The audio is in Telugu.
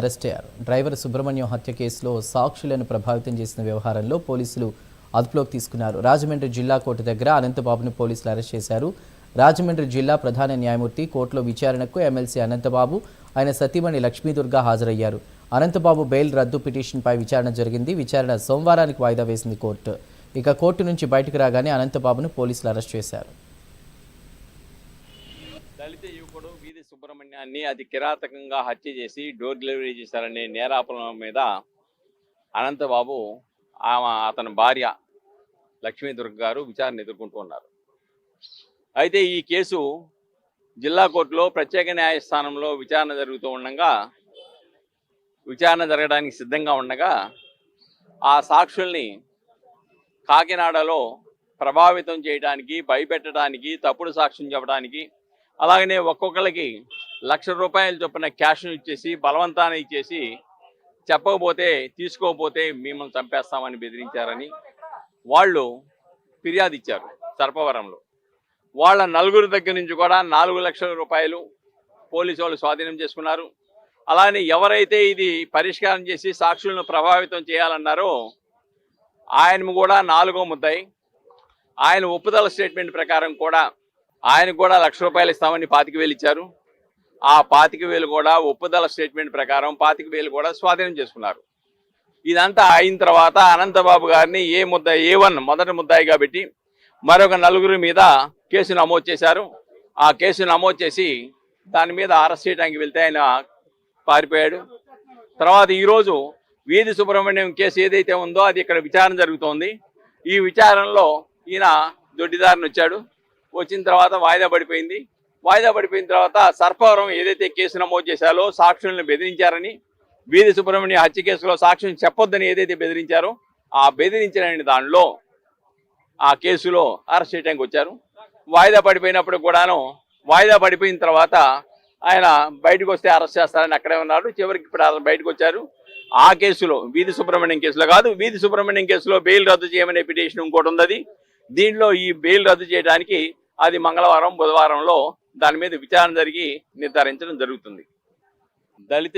అరెస్ట్ అయ్యారు. డ్రైవర్ సుబ్రహ్మణ్యం హత్య కేసులో సాక్షులను ప్రభావితం చేసిన వ్యవహారంలో పోలీసులు అదుపులోకి తీసుకున్నారు. రాజమండ్రి జిల్లా కోర్టు దగ్గర అనంతబాబును పోలీసులు అరెస్ట్ చేశారు. రాజమండ్రి జిల్లా ప్రధాన న్యాయమూర్తి కోర్టులో విచారణకు ఎమ్మెల్సీ అనంతబాబు, ఆయన సతీమణి లక్ష్మీదుర్గా హాజరయ్యారు. అనంతబాబు బెయిల్ రద్దు పిటిషన్పై విచారణ జరిగింది. విచారణ సోమవారానికి వాయిదా వేసింది కోర్టు. ఇక కోర్టు నుంచి బయటకు రాగానే అనంతబాబును పోలీసులు అరెస్ట్ చేశారు. దళిత యువకుడు వీధి సుబ్రహ్మణ్యాన్ని అతి కిరాతకంగా హత్య చేసి డోర్ డెలివరీ చేశారనే నేరాపణం మీద అనంతబాబు అతని భార్య లక్ష్మీదుర్గ గారు విచారణ ఎదుర్కొంటున్నారు. అయితే ఈ కేసు జిల్లా కోర్టులో ప్రత్యేక న్యాయస్థానంలో విచారణ జరుగుతూ ఉండగా, విచారణ జరగడానికి సిద్ధంగా ఉండగా ఆ సాక్షుల్ని కాకినాడలో ప్రభావితం చేయడానికి, భయపెట్టడానికి, తప్పుడు సాక్ష్యం చెప్పడానికి, అలాగనే ఒక్కొక్కరికి ₹1,00,000 చొప్పున క్యాష్ను ఇచ్చేసి, బలవంతాన్ని ఇచ్చేసి, చెప్పకపోతే తీసుకోకపోతే మిమ్మల్ని చంపేస్తామని బెదిరించారని వాళ్ళు ఫిర్యాదు ఇచ్చారు సర్పవరంలో. వాళ్ళ నలుగురు దగ్గర నుంచి కూడా ₹4,00,000 పోలీసు వాళ్ళు స్వాధీనం చేసుకున్నారు. అలానే ఎవరైతే ఇది పరిష్కారం చేసి సాక్షులను ప్రభావితం చేయాలన్నారో ఆయన కూడా 4వ ముద్దాయి. ఆయన ఒప్పుదల స్టేట్మెంట్ ప్రకారం కూడా ఆయనకు కూడా ₹1,00,000 ఇస్తామని 25,000 ఇచ్చారు. ఆ 25,000 కూడా ఒప్పుదల స్టేట్మెంట్ ప్రకారం 25,000 కూడా స్వాధీనం చేసుకున్నారు. ఇదంతా అయిన తర్వాత అనంతబాబు గారిని A1 మొదటి ముద్దాయిగా పెట్టి మరొక 4 మీద కేసు నమోదు చేశారు. ఆ కేసు నమోదు చేసి దాని మీద అరెస్ట్ చేయడానికి వెళ్తే ఆయన పారిపోయాడు. తర్వాత ఈరోజు వీధి సుబ్రహ్మణ్యం కేసు ఏదైతే ఉందో అది ఇక్కడ విచారణ జరుగుతోంది. ఈ విచారణలో ఈయన దొడ్డిదారిని వచ్చాడు. వచ్చిన తర్వాత వాయిదా పడిపోయింది. వాయిదా పడిపోయిన తర్వాత సర్పవరం ఏదైతే కేసు నమోదు చేశారో సాక్షులను బెదిరించారని, వీధి సుబ్రహ్మణ్యం హత్య కేసులో సాక్ష్యం చెప్పొద్దని ఏదైతే బెదిరించారో ఆ బెదిరించిన దానిలో ఆ కేసులో అరెస్ట్ చేయడానికి వచ్చారు. వాయిదా పడిపోయినప్పుడు కూడాను వాయిదా పడిపోయిన తర్వాత ఆయన బయటకు వస్తే అరెస్ట్ చేస్తారని అక్కడే ఉన్నారు. చివరికి ఇప్పుడు బయటకు వచ్చారు. ఆ కేసులో వీధి సుబ్రహ్మణ్యం కేసులో కాదు, వీధి సుబ్రహ్మణ్యం కేసులో బెయిల్ రద్దు చేయమనే పిటిషన్ ఇంకోటి ఉంది. దీనిలో ఈ బెయిల్ రద్దు చేయడానికి అది మంగళవారం, బుధవారంలో దాని మీద విచారణ జరిగి నిర్ధారించడం జరుగుతుంది. దళిత